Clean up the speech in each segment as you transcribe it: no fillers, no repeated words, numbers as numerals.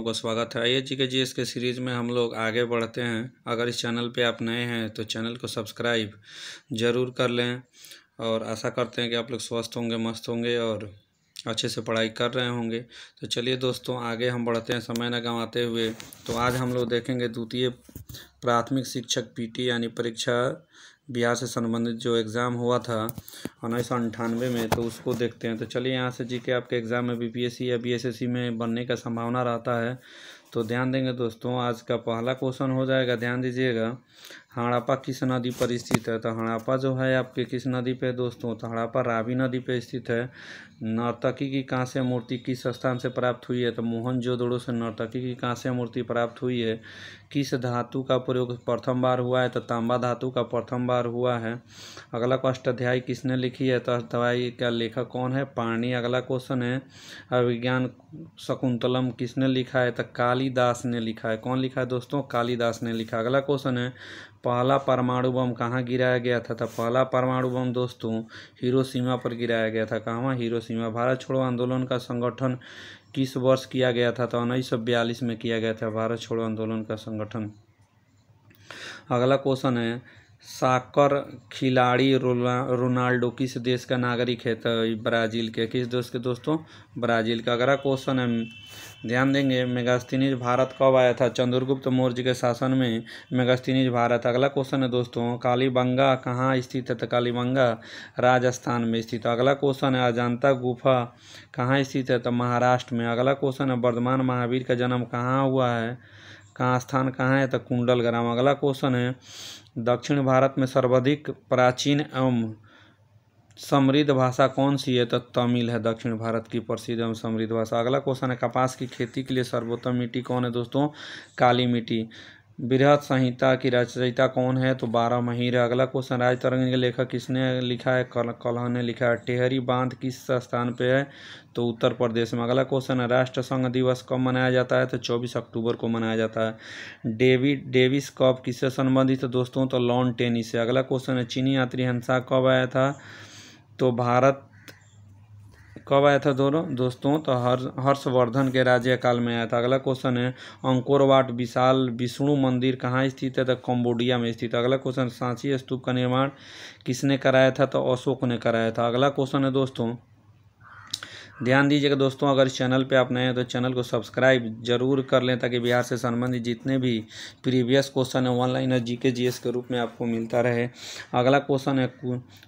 को स्वागत है। आइए जीके जीएस के सीरीज़ में हम लोग आगे बढ़ते हैं। अगर इस चैनल पे आप नए हैं तो चैनल को सब्सक्राइब ज़रूर कर लें और आशा करते हैं कि आप लोग स्वस्थ होंगे, मस्त होंगे और अच्छे से पढ़ाई कर रहे होंगे। तो चलिए दोस्तों आगे हम बढ़ते हैं समय न गंवाते हुए। तो आज हम लोग देखेंगे द्वितीय प्राथमिक शिक्षक पीटी यानी परीक्षा बिहार से संबंधित जो एग्ज़ाम हुआ था 1998 में, तो उसको देखते हैं। तो चलिए यहाँ से जीके आपके एग्ज़ाम में बीपीएससी या बीएसएससी में बनने का संभावना रहता है, तो ध्यान देंगे दोस्तों। आज का पहला क्वेश्चन हो जाएगा, ध्यान दीजिएगा। हड़प्पा किस नदी पर स्थित है? तो हड़प्पा जो है आपके किस नदी पे दोस्तों? तो हड़प्पा रावी नदी पे स्थित है। नर्तकी की कांस्य मूर्ति किस स्थान से प्राप्त हुई है? तो मोहनजोदड़ो से नर्तकी की कांस्य मूर्ति प्राप्त हुई है। किस धातु का प्रयोग प्रथम बार हुआ है? तो तांबा धातु का प्रथम बार हुआ है। अगला अष्टाध्यायी किसने लिखी है? तो अष्टाध्यायी का लेखक कौन है? पाणिनि। अगला क्वेश्चन है अभिज्ञान शकुंतलम किसने लिखा है? तो कालिदास ने लिखा है। कौन लिखा है दोस्तों? कालिदास ने लिखा। अगला क्वेश्चन है पहला परमाणु बम कहाँ गिराया गया था? तो पहला परमाणु बम दोस्तों हिरोशिमा पर गिराया गया था। कहाँ? हिरोशिमा। भारत छोड़ो आंदोलन का संगठन किस वर्ष किया गया था? तो 1942 में किया गया था भारत छोड़ो आंदोलन का संगठन। अगला क्वेश्चन है साकर खिलाड़ी रोनाल्डो किस देश का नागरिक है? तो ब्राज़ील के। किस देश के दोस्तों? ब्राज़ील का। अगला क्वेश्चन है, ध्यान देंगे, मेगास्थनीज भारत कब आया था? चंद्रगुप्त मौर्य के शासन में मेगास्थनीज भारत। अगला क्वेश्चन है दोस्तों कालीबंगा कहाँ स्थित है? तो कालीबंगा राजस्थान में स्थित है। अगला क्वेश्चन है अजंता गुफा कहाँ स्थित है? तो महाराष्ट्र में। अगला क्वेश्चन है वर्धमान महावीर का जन्म कहाँ हुआ है? कहाँ स्थान कहाँ है? तो कुंडलग्राम। अगला क्वेश्चन है दक्षिण भारत में सर्वाधिक प्राचीन एवं समृद्ध भाषा कौन सी है? तो तमिल है दक्षिण भारत की प्रसिद्ध एवं समृद्ध भाषा। अगला क्वेश्चन है कपास की खेती के लिए सर्वोत्तम मिट्टी कौन है दोस्तों? काली मिट्टी। बृहद संहिता की रचयिता कौन है? तो बारहमहीर है। अगला क्वेश्चन राजतरंगिणी के लेखक किसने लिखा है? कलह ने लिखा है। टेहरी बांध किस स्थान पे है? तो उत्तर प्रदेश में। अगला क्वेश्चन है राष्ट्रसंघ दिवस कब मनाया जाता है? तो 24 अक्टूबर को मनाया जाता है। डेविस कप किससे संबंधित है दोस्तों? तो लॉन टेनिस से। अगला क्वेश्चन है चीनी यात्री हंसा कब आया था? तो भारत कब आया था दोस्तों? तो हर्षवर्धन के राज्यकाल में आया था। अगला क्वेश्चन है अंकोर वाट विशाल विष्णु मंदिर कहाँ स्थित है? तो कंबोडिया में स्थित है। अगला क्वेश्चन सांची स्तूप का निर्माण किसने कराया था? तो अशोक ने कराया था। अगला क्वेश्चन है दोस्तों, ध्यान दीजिएगा दोस्तों, अगर इस चैनल पे आप नए हैं तो चैनल को सब्सक्राइब जरूर कर लें ताकि बिहार से संबंधित जितने भी प्रीवियस क्वेश्चन है ऑनलाइन जीके जीएस के रूप में आपको मिलता रहे। अगला क्वेश्चन है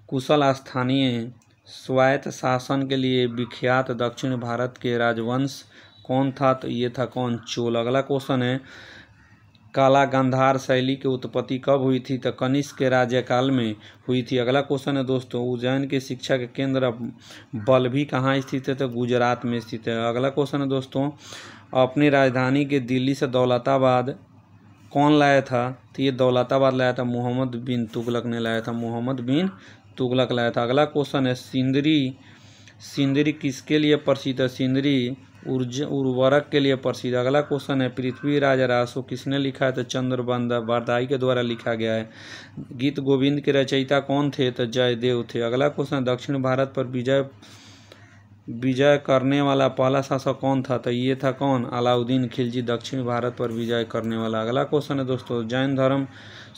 कुशल स्थानीय स्वायत्त शासन के लिए विख्यात दक्षिण भारत के राजवंश कौन था? तो ये था कौन? चोल। अगला क्वेश्चन है काला गांधार शैली की उत्पत्ति कब हुई थी? तो कनिष्क के राज्यकाल में हुई थी। अगला क्वेश्चन है दोस्तों उज्जैन के शिक्षा के केंद्र बल्लभी कहाँ स्थित है? तो गुजरात में स्थित है। अगला क्वेश्चन है दोस्तों अपनी राजधानी के दिल्ली से दौलताबाद कौन लाया था? तो ये दौलताबाद लाया था मोहम्मद बिन तुगलक ने लाया था। मोहम्मद बिन तुगलक लाया था। अगला क्वेश्चन है सिंदरी किसके लिए प्रसिद्ध है? सिंदरी उर्वरक के लिए प्रसिद्ध। अगला क्वेश्चन है पृथ्वीराज रासो किसने लिखा है? तो चंद्रबंद बरदाई के द्वारा लिखा गया है। गीत गोविंद के रचयिता कौन थे? तो जयदेव थे। अगला क्वेश्चन दक्षिण भारत पर विजय करने वाला पहला शासक कौन था? तो ये था कौन? अलाउद्दीन खिलजी दक्षिण भारत पर विजय करने वाला। अगला क्वेश्चन है दोस्तों जैन धर्म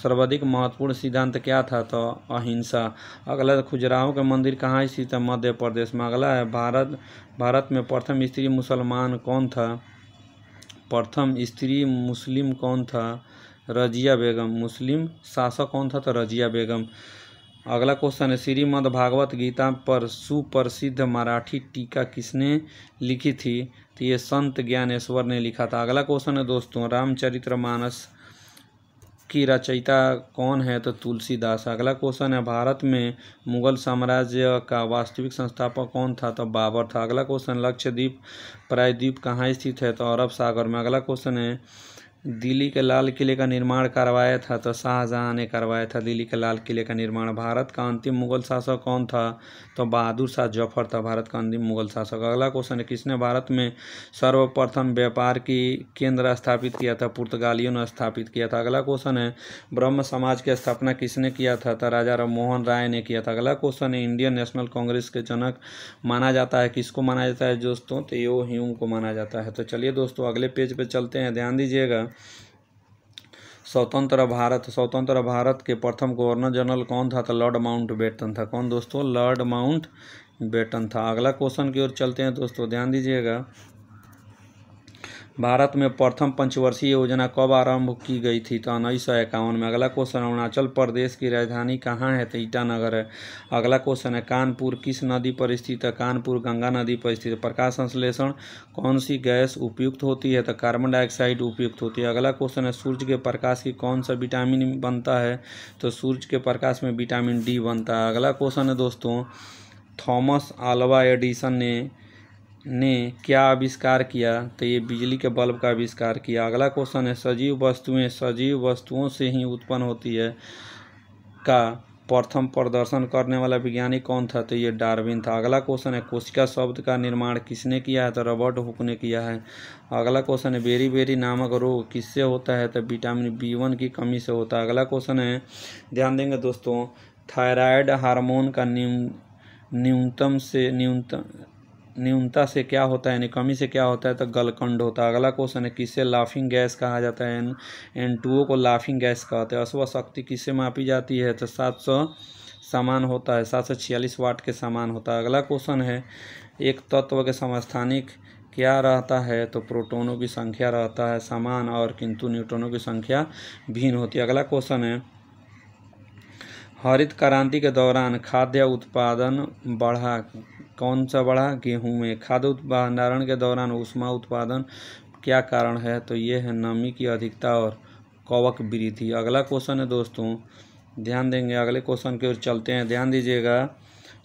सर्वाधिक महत्वपूर्ण सिद्धांत क्या था? तो अहिंसा। अगला खुजराहो का मंदिर कहाँ स्थित है? मध्य प्रदेश में। अगला है भारत में प्रथम स्त्री मुसलमान कौन था? प्रथम स्त्री मुस्लिम कौन था? रजिया बेगम। मुस्लिम शासक कौन था? तो रजिया बेगम। अगला क्वेश्चन है श्रीमद् भागवत गीता पर सुप्रसिद्ध मराठी टीका किसने लिखी थी? तो ये संत ज्ञानेश्वर ने लिखा था। अगला क्वेश्चन है दोस्तों रामचरितमानस की रचयिता कौन है? तो तुलसीदास। अगला क्वेश्चन है भारत में मुगल साम्राज्य का वास्तविक संस्थापक कौन था? तो बाबर था। अगला क्वेश्चन लक्षद्वीप प्रायद्वीप कहाँ स्थित है? तो अरब सागर में। अगला क्वेश्चन है दिल्ली के लाल किले का निर्माण करवाया था? तो शाहजहां ने करवाया था दिल्ली के लाल किले का निर्माण। भारत का अंतिम मुगल शासक कौन था? तो बहादुर शाह जफर था भारत का अंतिम मुगल शासक। अगला क्वेश्चन है, किसने भारत में सर्वप्रथम व्यापार की केंद्र स्थापित किया था? पुर्तगालियों ने स्थापित किया था। अगला क्वेश्चन है, ब्रह्म समाज की स्थापना किसने किया था? तो राजा राममोहन राय ने किया था। अगला क्वेश्चन है, इंडियन नेशनल कांग्रेस के जनक माना जाता है? किसको माना जाता है दोस्तों? तो यो ह्यूम को माना जाता है। तो चलिए दोस्तों अगले पेज पे चलते हैं, ध्यान दीजिएगा। स्वतंत्र भारत के प्रथम गवर्नर जनरल कौन था? तो लॉर्ड माउंटबेटन था। कौन दोस्तों? लॉर्ड माउंटबेटन था। अगला क्वेश्चन की ओर चलते हैं दोस्तों, ध्यान दीजिएगा। भारत में प्रथम पंचवर्षीय योजना कब आरंभ की गई थी? तो 1951 में। अगला क्वेश्चन, अरुणाचल प्रदेश की राजधानी कहाँ है? तो ईटानगर है। अगला क्वेश्चन है, कानपुर किस नदी पर स्थित है? कानपुर गंगा नदी पर स्थित है। प्रकाश संश्लेषण कौन सी गैस उपयुक्त होती है? तो कार्बन डाइऑक्साइड उपयुक्त होती है। अगला क्वेश्चन है, सूर्य के प्रकाश की कौन सा विटामिन बनता है? तो सूर्य के प्रकाश में विटामिन डी बनता है। अगला क्वेश्चन है दोस्तों, थॉमस अल्वा एडिसन ने क्या आविष्कार किया? तो ये बिजली के बल्ब का आविष्कार किया। अगला क्वेश्चन है, सजीव वस्तुओं से ही उत्पन्न होती है का प्रथम प्रदर्शन करने वाला वैज्ञानिक कौन था? तो ये डार्विन था। अगला क्वेश्चन है, कोशिका शब्द का निर्माण किसने किया है? तो रॉबर्ट हुक ने किया है। अगला क्वेश्चन है, बेरी नामक रोग किससे होता है? तो विटामिन B1 की कमी से होता है। अगला क्वेश्चन है, ध्यान देंगे दोस्तों, थायराइड हार्मोन का न्यूनता से क्या होता है, यानी कमी से क्या होता है? तो गलकंड होता है। अगला क्वेश्चन है, किससे लाफिंग गैस कहा जाता है? N2O को लाफिंग गैस कहते हैं। अश्व शक्ति किससे मापी जाती है? तो 700 समान होता है, 746 वाट के समान होता है। अगला क्वेश्चन है, एक तत्व के समस्थानिक क्या रहता है? तो प्रोटॉनों की संख्या रहता है समान, और किंतु न्यूट्रॉनों की संख्या भिन्न होती है। अगला क्वेश्चन है, हरित क्रांति के दौरान खाद्य उत्पादन बढ़ा, कौन सा बढ़ा? गेहूं में। खाद्य भंडारण के दौरान ऊष्मा उत्पादन क्या कारण है? तो ये है नमी की अधिकता और कवक वृद्धि। अगला क्वेश्चन है दोस्तों, ध्यान देंगे, अगले क्वेश्चन की ओर चलते हैं, ध्यान दीजिएगा।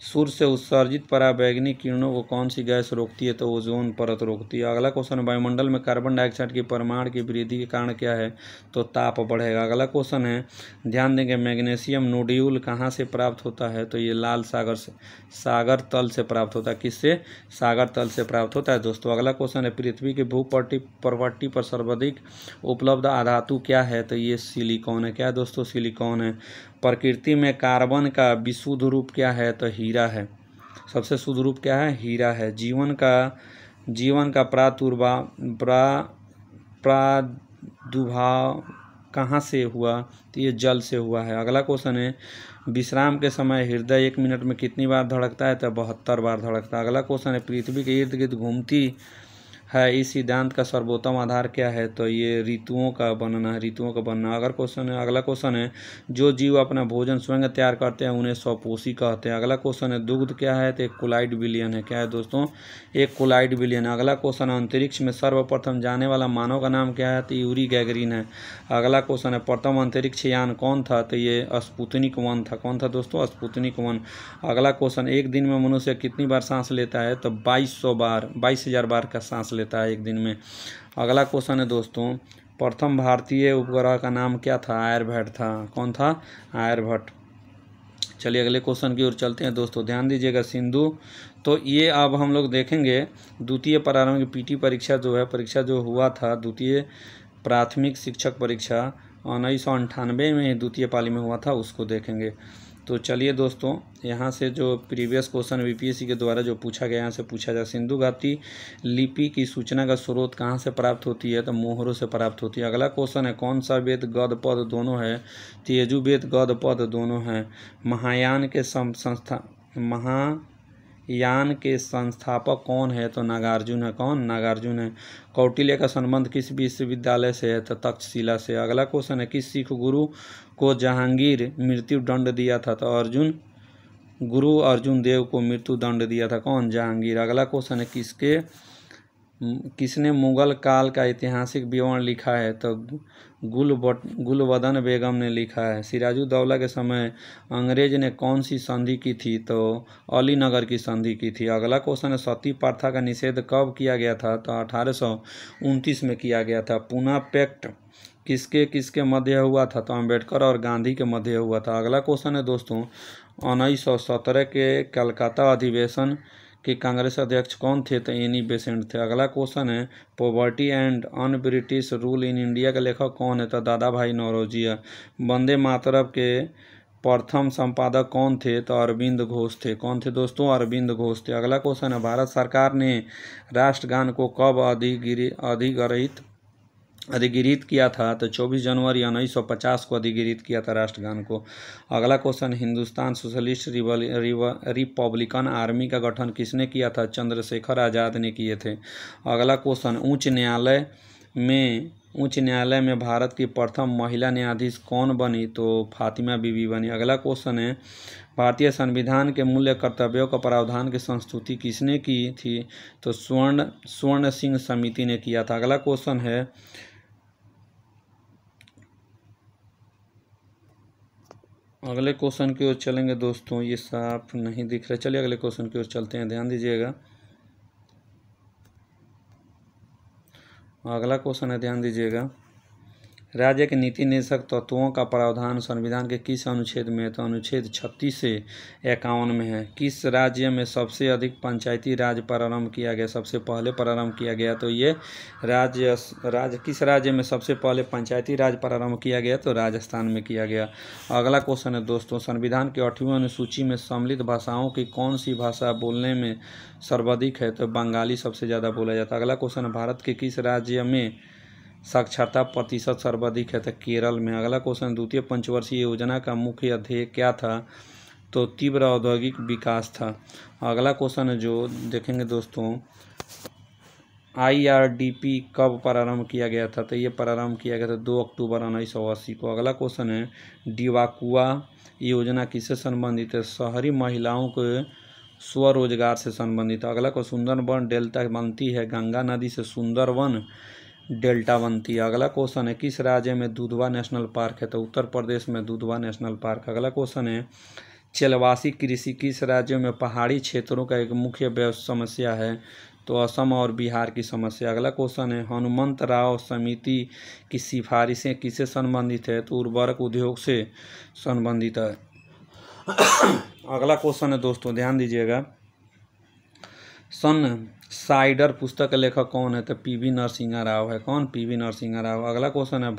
सूर्य से उत्सर्जित पराबैंगनी किरणों को कौन सी गैस रोकती है? तो ओजोन परत रोकती है। अगला क्वेश्चन, वायुमंडल में कार्बन डाइऑक्साइड के परिमाण की वृद्धि के कारण क्या है? तो ताप बढ़ेगा। अगला क्वेश्चन है, ध्यान देंगे, मैग्नीशियम नोड्यूल कहाँ से प्राप्त होता है? तो ये लाल सागर तल से प्राप्त होता है। किससे? सागर तल से प्राप्त होता है दोस्तों। अगला क्वेश्चन है, पृथ्वी की भूपट्टी पर सर्वाधिक उपलब्ध अधातु क्या है? तो ये सिलिकॉन है। क्या है दोस्तों? सिलिकॉन है। प्रकृति में कार्बन का विशुद्ध रूप क्या है? तो हीरा है। सबसे शुद्ध रूप क्या है? हीरा है। जीवन का प्रादुर्भाव कहाँ से हुआ? तो ये जल से हुआ है। अगला क्वेश्चन है, विश्राम के समय हृदय 1 मिनट में कितनी बार धड़कता है? तो 72 बार धड़कता है। अगला क्वेश्चन है, पृथ्वी के इर्द गिर्द घूमती है, इस सिद्धांत का सर्वोत्तम आधार क्या है? तो ये ऋतुओं का बनना है, ऋतुओं का बनना। अगला क्वेश्चन है, जो जीव अपना भोजन स्वयं तैयार करते हैं उन्हें स्वपोषी कहते हैं। अगला क्वेश्चन है, दुग्ध क्या है? तो एक कोलाइड बिलियन है। क्या है दोस्तों? एक कोलाइड बिलियन है। अगला क्वेश्चन है, अंतरिक्ष में सर्वप्रथम जाने वाला मानव का नाम क्या है? तो यूरी गैगरिन है। अगला क्वेश्चन है, प्रथम अंतरिक्ष यान कौन था? तो ये स्पुतनिक 1 था। कौन था दोस्तों? स्पुतनिक 1। अगला क्वेश्चन, एक दिन में मनुष्य कितनी बार सांस लेता है? तो 22,000 बार का सांस लेता है एक दिन में। अगला क्वेश्चन है दोस्तों, प्रथम भारतीय उपग्रह का नाम क्या था? आर्यभट्ट था। कौन था? आर्यभट्ट। चलिए अगले क्वेश्चन की ओर चलते हैं दोस्तों, ध्यान दीजिएगा। सिंधु, तो ये अब हम लोग देखेंगे द्वितीय प्रारंभिक पीटी परीक्षा जो हुआ था, द्वितीय प्राथमिक शिक्षक परीक्षा 1998 में द्वितीय पाली में हुआ था, उसको देखेंगे। तो चलिए दोस्तों, यहाँ से जो प्रीवियस क्वेश्चन बीपीएससी के द्वारा जो पूछा गया, यहाँ से पूछा जाए, सिंधु घाटी लिपि की सूचना का स्रोत कहाँ से प्राप्त होती है? तो मोहरों से प्राप्त होती है। अगला क्वेश्चन है, कौन सा वेद गद्य पद दोनों है? तो यजुर्वेद गद्य पद दोनों हैं। महायान के संस्थापक कौन है? तो नागार्जुन है। कौन? नागार्जुन है। कौटिल्य का संबंध किस विश्वविद्यालय से है? तो तक्षशिला से। अगला क्वेश्चन है, किस सिख गुरु को जहांगीर मृत्यु दंड दिया था? तो गुरु अर्जुन देव को मृत्यु दंड दिया था। कौन? जहांगीर। अगला क्वेश्चन है, किसने मुगल काल का ऐतिहासिक विवरण लिखा है? तो गुलबदन बेगम ने लिखा है। सिराजुद्दौला के समय अंग्रेज ने कौन सी संधि की थी? तो अलीनगर की संधि की थी। अगला क्वेश्चन है, सती प्रथा का निषेध कब किया गया था? तो 1829 में किया गया था। पूना पैक्ट किसके किसके मध्य हुआ था? तो अम्बेडकर और गांधी के मध्य हुआ था। अगला क्वेश्चन है दोस्तों, 1917 के कलकत्ता अधिवेशन के कांग्रेस अध्यक्ष कौन थे? तो एनी बेसेंट थे। अगला क्वेश्चन है, poverty and un British rule in India के लेखक कौन है? तो दादा भाई नौरोजी। वंदे मातरम के प्रथम संपादक कौन थे? तो अरविंद घोष थे। कौन थे दोस्तों? अरविंद घोष थे। अगला क्वेश्चन है, भारत सरकार ने राष्ट्रगान को कब अधिगृहित किया था? तो 24 जनवरी 1950 को अधिगृहित किया था राष्ट्रगान को। अगला question, Hindustan socialist Republican army का गठन किसने किया था? चंद्रशेखर आज़ाद ने किए थे। अगला क्वेश्चन, उच्च न्यायालय में भारत की प्रथम महिला न्यायाधीश कौन बनी? तो फातिमा बीबी बनी। अगला क्वेश्चन है, भारतीय संविधान के मूल्य कर्तव्यों का प्रावधान की संस्तुति किसने की थी? तो स्वर्ण सिंह समिति ने किया था। अगला क्वेश्चन है, अगले क्वेश्चन की ओर चलेंगे दोस्तों। ये साफ नहीं दिख रहा, चलिए अगले क्वेश्चन की ओर चलते हैं, ध्यान दीजिएगा। अगला क्वेश्चन है, ध्यान दीजिएगा, राज्य के नीति निर्देशक तत्वों का प्रावधान संविधान के किस अनुच्छेद में है? तो अनुच्छेद 36 से 51 में है। किस राज्य में सबसे अधिक पंचायती राज प्रारंभ किया गया? सबसे पहले प्रारंभ किया गया तो ये किस राज्य में सबसे पहले पंचायती राज प्रारंभ किया गया? तो राजस्थान में किया गया। अगला क्वेश्चन है दोस्तों, संविधान की 8वीं अनुसूची में सम्मिलित भाषाओं की कौन सी भाषा बोलने में सर्वाधिक है? तो बंगाली सबसे ज़्यादा बोला जाता है। अगला क्वेश्चन है, भारत के किस राज्य में साक्षरता प्रतिशत सर्वाधिक है? तो केरल में। अगला क्वेश्चन, द्वितीय पंचवर्षीय योजना का मुख्य ध्येय क्या था? तो तीव्र औद्योगिक विकास था। अगला क्वेश्चन है जो देखेंगे दोस्तों, IRDP कब प्रारंभ किया गया था? तो ये प्रारंभ किया गया था 2 अक्टूबर 1980 को। अगला क्वेश्चन है, डिवाकुआ योजना किससे संबंधित है? शहरी महिलाओं के स्वरोजगार से संबंधित है। अगला क्वेश्चन, सुंदरबन डेल्टा बनती है गंगा नदी से, सुंदरवन डेल्टा बनती है। अगला क्वेश्चन है, किस राज्य में दुधवा नेशनल पार्क है? तो उत्तर प्रदेश में दुधवा नेशनल पार्क। अगला क्वेश्चन है, चलवासी कृषि किस राज्य में पहाड़ी क्षेत्रों का एक मुख्य समस्या है? तो असम और बिहार की समस्या। अगला क्वेश्चन है, हनुमंतराव समिति की सिफारिशें किससे संबंधित है? तो उर्वरक उद्योग से संबंधित है। अगला क्वेश्चन है दोस्तों, ध्यान दीजिएगा, साइडर पुस्तक के लेखक कौन है? तो PV नरसिंहा राव है। कौन? PV नरसिंहा राव। अगला क्वेश्चन है,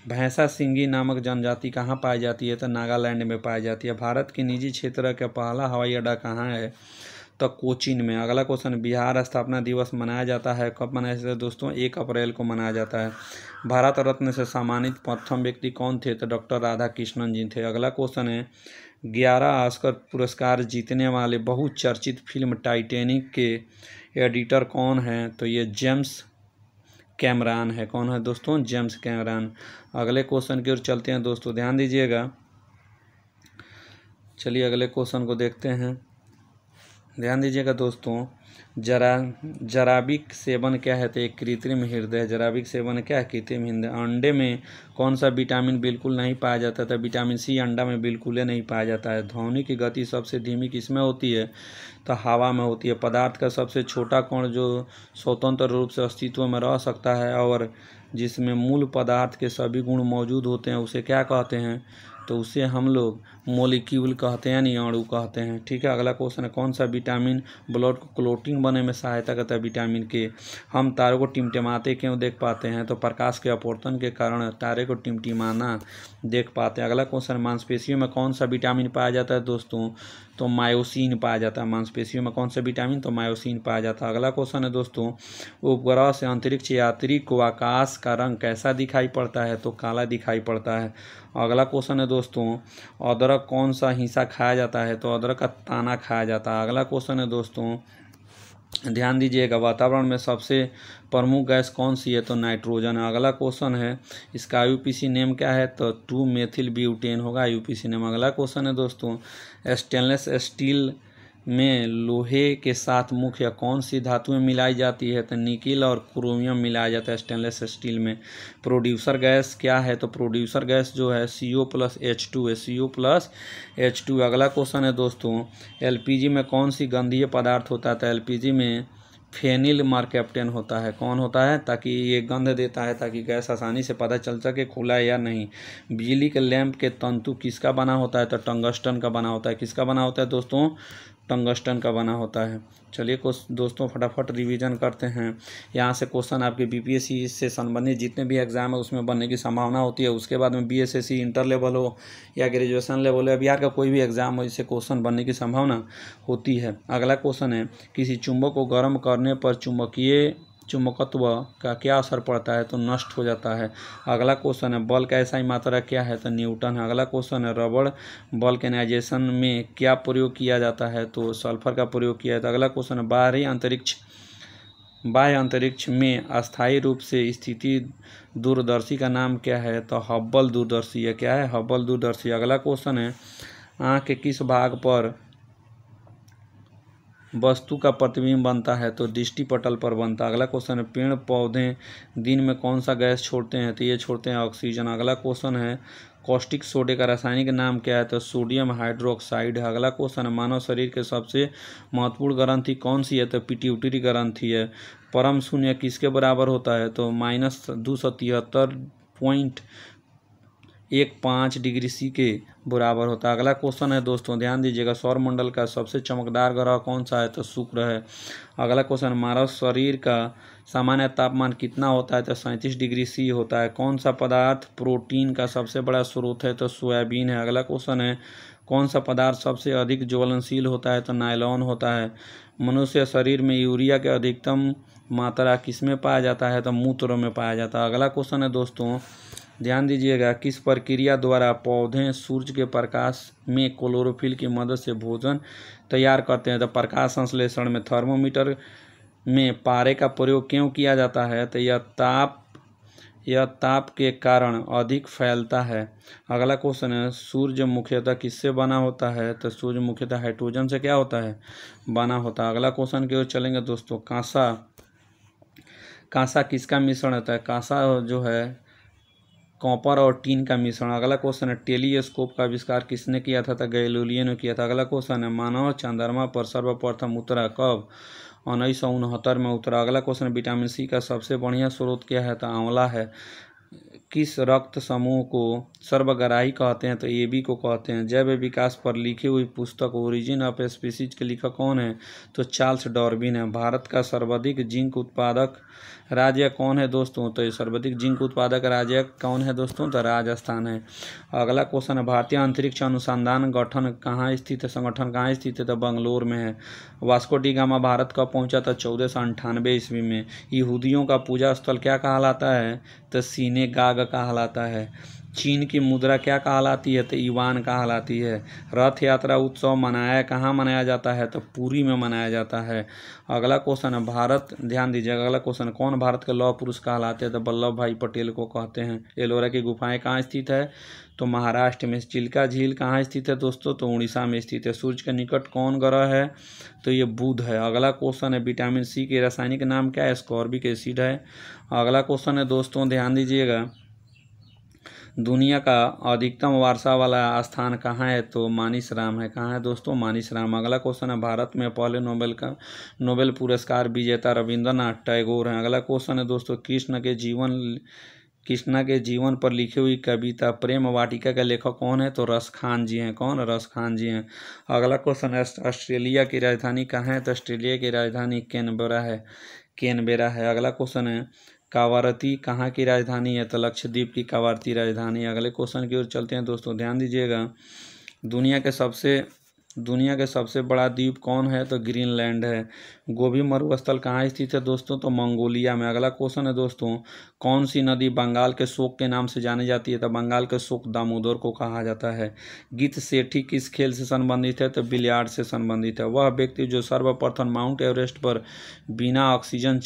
भैंसा सिंगी नामक जनजाति कहाँ पाई जाती है? तो नागालैंड में पाई जाती है। भारत की निजी क्षेत्र का पहला हवाई अड्डा कहाँ है? तो कोचीन में। अगला क्वेश्चन, बिहार स्थापना दिवस मनाया जाता है कब मनाया जाता है दोस्तों? 1 अप्रैल को मनाया जाता है। भारत रत्न से सम्मानित प्रथम व्यक्ति कौन थे? तो डॉक्टर राधाकृष्णन जी थे। अगला क्वेश्चन है, 11 ऑस्कर पुरस्कार जीतने वाले बहुचर्चित फिल्म टाइटैनिक के एडिटर कौन है? तो ये जेम्स कैमरॉन है। कौन है दोस्तों? James Cameron. अगले क्वेश्चन की ओर चलते हैं दोस्तों, ध्यान दीजिएगा। चलिए अगले क्वेश्चन को देखते हैं, ध्यान दीजिएगा दोस्तों। जराबिक सेवन क्या है? तो एक कृत्रिम हृदय। जराबिक सेवन क्या है? कृत्रिम हृदय। अंडे में कौन सा विटामिन बिल्कुल नहीं पाया जाता था? विटामिन C अंडा में बिल्कुल नहीं पाया जाता है। ध्वनि की गति सबसे धीमी किसमें होती है? तो हवा में होती है। पदार्थ का सबसे छोटा कण जो स्वतंत्र रूप से अस्तित्व में रह सकता है और जिसमें मूल पदार्थ के सभी गुण मौजूद होते हैं, उसे क्या कहते हैं? तो उसे हम लोग मोलिक्यूल कहते हैं, यानी अणु कहते हैं। ठीक है। अगला क्वेश्चन है, कौन सा विटामिन ब्लड को क्लोटिंग बनने में सहायता करता है? Vitamin K। हम तारों को टिमटिमाते क्यों देख पाते हैं? तो प्रकाश के अपवर्तन के कारण तारे को टिमटिमाना देख पाते हैं। अगला क्वेश्चन, मांसपेशियों में कौन सा विटामिन पाया जाता है दोस्तों? तो मायोसिन पाया जाता है। मांसपेशियों में कौन सा विटामिन? तो मायोसिन पाया जाता है। अगला क्वेश्चन है दोस्तों, उपग्रह से अंतरिक्ष यात्री को आकाश का रंग कैसा दिखाई पड़ता है? तो काला दिखाई पड़ता है। अगला क्वेश्चन है दोस्तों, अदरक कौन सा हिस्सा खाया जाता है? तो अदरक का ताना खाया जाता है। अगला क्वेश्चन है दोस्तों, ध्यान दीजिएगा, वातावरण में सबसे प्रमुख गैस कौन सी है? तो नाइट्रोजन है। अगला क्वेश्चन है, इसका IUPAC नेम क्या है? तो 2 मेथिल ब्यूटेन होगा IUPAC नेम। अगला क्वेश्चन है दोस्तों, स्टेनलेस स्टील में लोहे के साथ मुख्य कौन सी धातुएं मिलाई जाती है? तो निकिल और क्रोमियम मिलाया जाता है स्टेनलेस स्टील में। प्रोड्यूसर गैस क्या है? तो प्रोड्यूसर गैस जो है CO+H2 है, CO+H2। अगला क्वेश्चन है दोस्तों, LPG में कौन सी गंधीय पदार्थ होता है? तो LPG में फेनिल मर्कैप्टन होता है। कौन होता है? ताकि ये गंध देता है, ताकि गैस आसानी से पता चल सके खुला है या नहीं। बिजली के लैंप के तंतु किसका बना होता है? तो टंगस्टन का बना होता है। किसका बना होता है दोस्तों? टंगस्टन का बना होता है। चलिए दोस्तों फटाफट रिवीजन करते हैं। यहाँ से क्वेश्चन आपके BPSC से संबंधित जितने भी एग्जाम है उसमें बनने की संभावना होती है। उसके बाद में BSSC इंटर लेवल हो या ग्रेजुएशन लेवल हो या बिहार का कोई भी एग्जाम हो, इससे क्वेश्चन बनने की संभावना होती है। अगला क्वेश्चन है, किसी चुंबक को गर्म करने पर चुंबकत्व का क्या असर पड़ता है? तो नष्ट हो जाता है। अगला क्वेश्चन है, बल का SI मात्रा क्या है? तो न्यूटन है। अगला क्वेश्चन है, रबड़ वल्केनाइजेशन में क्या प्रयोग किया जाता है? तो सल्फर का प्रयोग किया जाता है। अगला क्वेश्चन है, बाह्य अंतरिक्ष में अस्थायी रूप से स्थिति दूरदर्शी का नाम क्या है? तो हब्बल दूरदर्शी है। क्या है? हब्बल दूरदर्शी। अगला क्वेश्चन है, आँख के किस भाग पर वस्तु का प्रतिबिंब बनता है? तो दृष्टि पटल पर बनता है। अगला क्वेश्चन है, पेड़ पौधे दिन में कौन सा गैस छोड़ते हैं? तो ये छोड़ते हैं ऑक्सीजन। अगला क्वेश्चन है, कॉस्टिक सोडे का रासायनिक नाम क्या है? तो सोडियम हाइड्रोक्साइड है। अगला क्वेश्चन है, मानव शरीर के सबसे महत्वपूर्ण ग्रंथि कौन सी है? तो पिट्यूटरी ग्रंथि है। परम शून्य किसके बराबर होता है? तो -273.15 डिग्री C के बराबर होता है। अगला क्वेश्चन है दोस्तों, ध्यान दीजिएगा, सौरमंडल का सबसे चमकदार ग्रह कौन सा है? तो शुक्र है। अगला क्वेश्चन, मानव शरीर का सामान्य तापमान कितना होता है? तो 37 डिग्री C होता है। कौन सा पदार्थ प्रोटीन का सबसे बड़ा स्रोत है? तो सोयाबीन है। अगला क्वेश्चन है, कौन सा पदार्थ सबसे अधिक ज्वलनशील होता है? तो नायलॉन होता है। मनुष्य शरीर में यूरिया के अधिकतम मात्रा किसमें पाया जाता है? तो मूत्र में पाया जाता है। अगला क्वेश्चन है दोस्तों, ध्यान दीजिएगा, किस प्रक्रिया द्वारा पौधे सूर्य के प्रकाश में क्लोरोफिल की मदद से भोजन तैयार करते हैं? तो प्रकाश संश्लेषण में। थर्मोमीटर में पारे का प्रयोग क्यों किया जाता है? तो यह ताप के कारण अधिक फैलता है। अगला क्वेश्चन है, सूर्य मुख्यतः किससे बना होता है? तो सूर्य मुख्यतः हाइड्रोजन से क्या होता है? बना होता है। अगला क्वेश्चन की ओर चलेंगे दोस्तों, कांसा किसका मिश्रण होता है? कांसा जो है कॉपर और टीन का मिश्रण। अगला क्वेश्चन है, टेलीस्कोप का आविष्कार किसने किया था? तो गैलीलियो ने किया था। अगला क्वेश्चन है, मानव चंद्रमा पर सर्वप्रथम उतरा कब? 1969 में उतरा। अगला क्वेश्चन, विटामिन C का सबसे बढ़िया स्रोत क्या है? तो आंवला है। किस रक्त समूह को सर्वग्राही कहते हैं? तो AB को कहते हैं। जैव विकास पर लिखी हुई पुस्तक ओरिजिन ऑफ स्पीसीज के लेखक कौन है? तो चार्ल्स डार्विन है। भारत का सर्वाधिक जिंक उत्पादक राज्य कौन है दोस्तों? तो सर्वाधिक जिंक उत्पादक राज्य कौन है दोस्तों? तो राजस्थान है। अगला क्वेश्चन है, भारतीय अंतरिक्ष अनुसंधान संगठन कहाँ स्थित है? तो बंगलोर में है। वास्को डी गामा भारत कब पहुंचा था? 1498 ईस्वी में। यहूदियों का पूजा स्थल क्या कहलाता है? तो सिनेगाग कहलाता है। चीन की मुद्रा क्या कहलाती है? तो युआन कहलाती है। रथ यात्रा उत्सव कहाँ मनाया जाता है? तो पुरी में मनाया जाता है। अगला क्वेश्चन है, ध्यान दीजिएगा, अगला क्वेश्चन, कौन भारत के लौह पुरुष कहलाते हैं? तो वल्लभ भाई पटेल को कहते हैं। एलोरा की गुफाएं कहाँ स्थित है? तो महाराष्ट्र में। चिल्का झील कहाँ स्थित है दोस्तों? तो उड़ीसा में स्थित है। सूर्य के निकट कौन ग्रह है? तो ये बुध है। अगला क्वेश्चन है, विटामिन C के रासायनिक नाम क्या है? एस्कॉर्बिक एसिड है। अगला क्वेश्चन है दोस्तों, ध्यान दीजिएगा, दुनिया का अधिकतम वर्षा वाला स्थान कहाँ है? तो मानिसराम है। कहाँ है दोस्तों? मानिसराम। अगला क्वेश्चन है, भारत में पहले नोबेल पुरस्कार विजेता रविंद्रनाथ टैगोर हैं। अगला क्वेश्चन है दोस्तों, कृष्णा के जीवन पर लिखी हुई कविता प्रेम वाटिका के लेखक कौन है? तो रसखान जी हैं। कौन? रसखान जी हैं। अगला क्वेश्चन है, ऑस्ट्रेलिया की राजधानी कहाँ है? तो ऑस्ट्रेलिया की राजधानी कैनबेरा है। अगला क्वेश्चन है, कावारती कहाँ की राजधानी है? तो लक्षद्वीप की कावारती राजधानी। अगले क्वेश्चन की ओर चलते हैं दोस्तों, ध्यान दीजिएगा, दुनिया के सबसे बड़ा द्वीप कौन है? तो ग्रीनलैंड है। गोबी मरुस्थल कहाँ स्थित है दोस्तों? तो मंगोलिया में। अगला क्वेश्चन है दोस्तों, कौन सी नदी बंगाल के शोक के नाम से जानी जाती है? तो बंगाल के शोक दामोदर को कहा जाता है। गीत सेठी किस खेल से संबंधित है? तो बिलियार्ड से संबंधित है। वह व्यक्ति जो सर्वप्रथम माउंट एवरेस्ट पर बिना ऑक्सीजन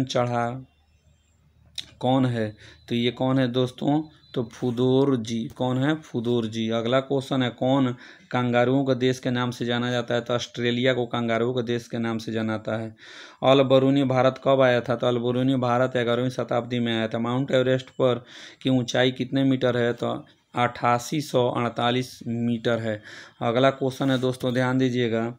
चढ़ा कौन है? तो ये कौन है दोस्तों? तो फुदोर जी। कौन है? फुदोर जी। अगला क्वेश्चन है, कौन कंगारुओं के देश के नाम से जाना जाता है? तो ऑस्ट्रेलिया को कंगारुओं के देश के नाम से जाना जाता है। अल बरूनी भारत कब आया था? तो अल बरूनी भारत 11वीं शताब्दी में आया था। माउंट एवरेस्ट पर की ऊंचाई कितने मीटर है? तो 8848 मीटर है। अगला क्वेश्चन है दोस्तों, ध्यान दीजिएगा,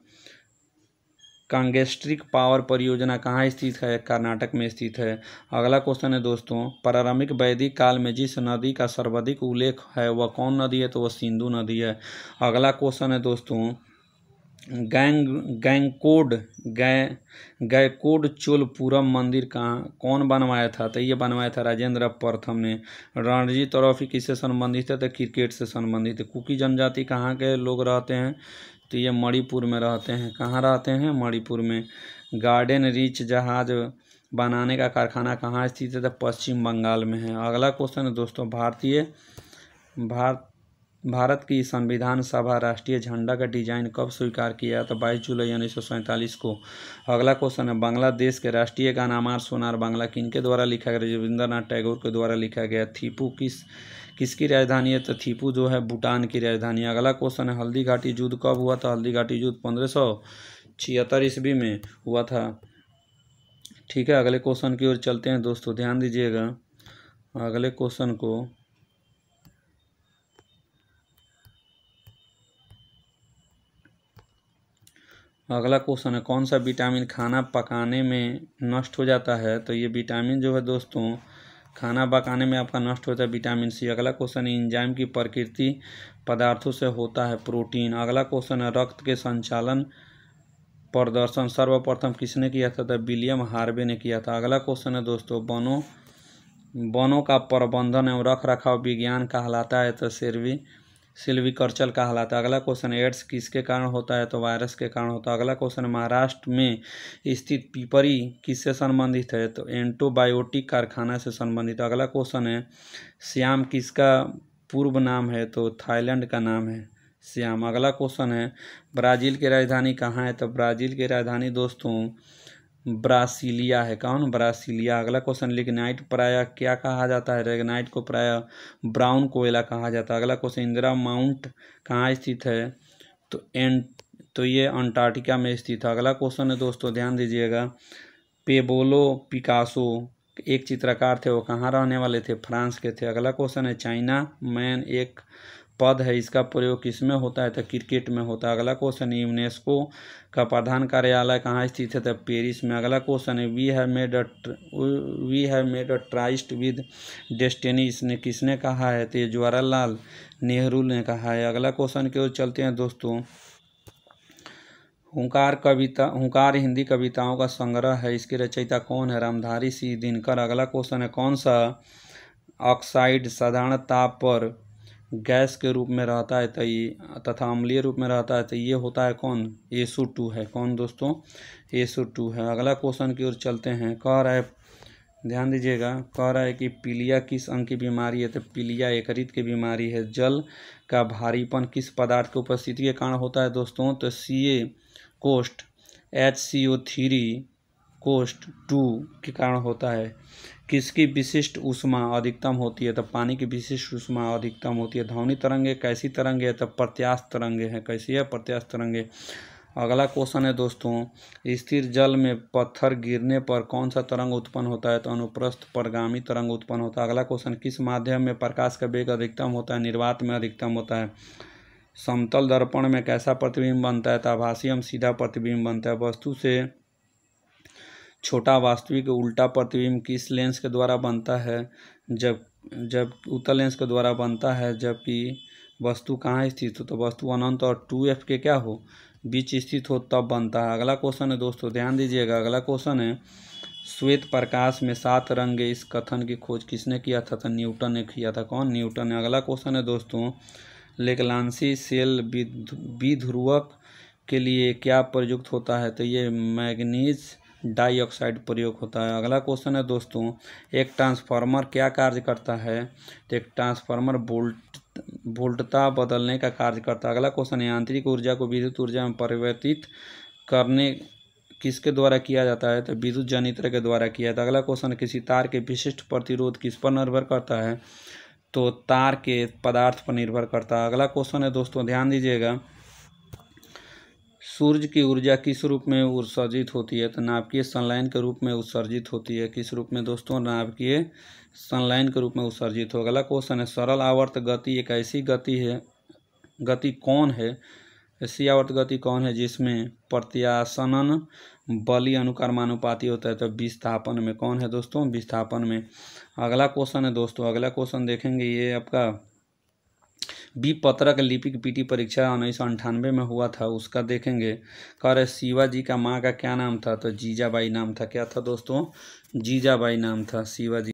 कांगेस्ट्रिक पावर परियोजना कहाँ स्थित है? कर्नाटक में स्थित है। अगला क्वेश्चन है दोस्तों, प्रारंभिक वैदिक काल में जिस नदी का सर्वाधिक उल्लेख है वह कौन नदी है? तो वह सिंधु नदी है। अगला क्वेश्चन है दोस्तों, गैकोड चोलपुरम मंदिर कौन बनवाया था? तो ये बनवाया था राजेंद्र प्रथम ने। रणजी ट्रॉफी किससे संबंधित है? तो क्रिकेट से संबंधित है। कुकी जनजाति कहाँ के लोग रहते हैं? तो ये मणिपुर में रहते हैं। कहाँ रहते हैं? मणिपुर में। गार्डन रीच जहाज बनाने का कारखाना कहाँ स्थित है? तो पश्चिम बंगाल में है। अगला क्वेश्चन है दोस्तों, भारत की संविधान सभा राष्ट्रीय झंडा का डिजाइन कब स्वीकार किया? तो 22 जुलाई 1947 को। अगला क्वेश्चन है, बांग्लादेश के राष्ट्रीय गाना अमार सोनार बांग्ला किनके द्वारा लिखा गया? रविंद्रनाथ टैगोर के द्वारा लिखा गया। थिपू किसकी राजधानी है? तो थिपू जो है भूटान की राजधानी है। अगला क्वेश्चन है, हल्दी घाटी युद्ध कब हुआ था? हल्दी घाटी युद्ध 1576 ईस्वी में हुआ था। ठीक है, अगले क्वेश्चन की ओर चलते हैं दोस्तों, ध्यान दीजिएगा अगले क्वेश्चन को। अगला क्वेश्चन है, कौन सा विटामिन खाना पकाने में नष्ट हो जाता है? तो ये विटामिन जो है दोस्तों खाना पकाने में आपका नष्ट होता है विटामिन सी। अगला क्वेश्चन है, एंजाइम की प्रकृति पदार्थों से होता है प्रोटीन। अगला क्वेश्चन है, रक्त के संचालन प्रदर्शन सर्वप्रथम किसने किया था? तो विलियम हार्वे ने किया था। अगला क्वेश्चन है दोस्तों, वनों का प्रबंधन एवं रख रखाव विज्ञान कहलाता है? तो सिल्वीकल्चर कहलाता है। अगला क्वेश्चन, एड्स किसके कारण होता है? तो वायरस के कारण होता है। अगला क्वेश्चन, महाराष्ट्र में स्थित पिपरी किससे संबंधित है? तो एंटीबायोटिक कारखाना से संबंधित। अगला क्वेश्चन है, श्याम किसका पूर्व नाम है? तो थाईलैंड का नाम है श्याम। अगला क्वेश्चन है, ब्राजील की राजधानी कहाँ है? तो ब्राजील की राजधानी दोस्तों ब्रासीलिया है। कौन? ब्रासीलिया। अगला क्वेश्चन, लिग्नाइट प्रायः क्या कहा जाता है? लिग्नाइट को प्रायः ब्राउन कोयला कहा जाता है। अगला क्वेश्चन, इंदिरा माउंट कहाँ स्थित है? तो ये अंटार्कटिका में स्थित है। अगला क्वेश्चन है दोस्तों, ध्यान दीजिएगा, पेबोलो पिकासो एक चित्रकार थे, वो कहाँ रहने वाले थे? फ्रांस के थे। अगला क्वेश्चन है, चाइना मैन एक पद है, इसका प्रयोग किसमें होता है? तो क्रिकेट में होता है। अगला क्वेश्चन, यूनेस्को का प्रधान कार्यालय कहाँ स्थित है? तो पेरिस में। अगला क्वेश्चन है, we have made a tryst with destiny, इसने किसने कहा है? तो ये जवाहरलाल नेहरू ने कहा है। अगला क्वेश्चन की ओर चलते हैं दोस्तों, हुंकार हिंदी कविताओं का संग्रह है, इसके रचयिता कौन है? रामधारी सिंह दिनकर। अगला क्वेश्चन है, कौन सा ऑक्साइड साधारण ताप पर गैस के रूप में रहता है तथा अम्लीय रूप में रहता है? तो ये होता है कौन? SO2 है। कौन दोस्तों? SO2 है। अगला क्वेश्चन की ओर चलते हैं, कह रहा है, ध्यान दीजिएगा, कह रहा है कि पीलिया किस अंग की बीमारी है? तो पीलिया यकृत की बीमारी है। जल का भारीपन किस पदार्थ की उपस्थिति के कारण होता है दोस्तों? तो Ca कोष्ठ HCO3 कोष्ठ 2 के कारण होता है। किसकी विशिष्ट ऊष्मा अधिकतम होती है? तो पानी की विशिष्ट ऊष्मा अधिकतम होती है। ध्वनि तरंगे कैसी तरंगे है? तो प्रत्यास्थ तरंगे है। कैसी है? प्रत्यास्थ तरंगे। अगला क्वेश्चन है दोस्तों, स्थिर जल में पत्थर गिरने पर कौन सा तरंग उत्पन्न होता है? तो अनुप्रस्थ परगामी तरंग उत्पन्न होता है। अगला क्वेश्चन, किस माध्यम में प्रकाश का वेग अधिकतम होता है? निर्वात में अधिकतम होता है। समतल दर्पण में कैसा प्रतिबिंब बनता है? तो आभासी एवं सीधा प्रतिबिंब बनता है। वस्तु से छोटा वास्तविक उल्टा प्रतिबिंब किस लेंस के द्वारा बनता है? जब उत्तल लेंस के द्वारा बनता है, जबकि वस्तु कहाँ स्थित हो? तो वस्तु अनंत और 2f के क्या हो? बीच स्थित हो, तब बनता है। अगला क्वेश्चन है दोस्तों, ध्यान दीजिएगा, अगला क्वेश्चन है, श्वेत प्रकाश में 7 रंग, इस कथन की खोज किसने किया था? तो न्यूटन ने किया था। कौन? न्यूटन ने। अगला क्वेश्चन है दोस्तों, लेग्लांसी सेल विध्रुवक के लिए क्या प्रयुक्त होता है? तो ये मैग्नीज डाइऑक्साइड प्रयोग होता है। अगला क्वेश्चन है दोस्तों, एक ट्रांसफार्मर क्या कार्य करता है? तो एक ट्रांसफार्मर वोल्टता बदलने का कार्य करता है। अगला क्वेश्चन है, यांत्रिक ऊर्जा को विद्युत ऊर्जा में परिवर्तित करने किसके द्वारा किया जाता है? तो विद्युत जनित्र के द्वारा किया जाता है। अगला क्वेश्चन, किसी तार के विशिष्ट प्रतिरोध किस पर निर्भर करता है? तो तार के पदार्थ पर निर्भर करता है। अगला क्वेश्चन है दोस्तों, ध्यान दीजिएगा, सूर्य की ऊर्जा किस रूप में उत्सर्जित होती है? तो नाभिकीय संलयन के रूप में उत्सर्जित होती है। किस रूप में दोस्तों? नाभिकीय संलयन के रूप में उत्सर्जित हो। अगला क्वेश्चन है, सरल आवर्त गति एक ऐसी गति कौन है? ऐसी आवर्त गति कौन है जिसमें प्रत्यासनन बलीय अनुक्रमानुपाती होता है? तो विस्थापन में। कौन है दोस्तों? विस्थापन में। अगला क्वेश्चन है दोस्तों, अगला क्वेश्चन देखेंगे, ये आपका विपत्रक लिपिक पीटी परीक्षा 1998 में हुआ था, उसका देखेंगे। कह रहे शिवाजी का माँ का क्या नाम था? तो जीजाबाई नाम था। क्या था दोस्तों? जीजाबाई नाम था शिवाजी।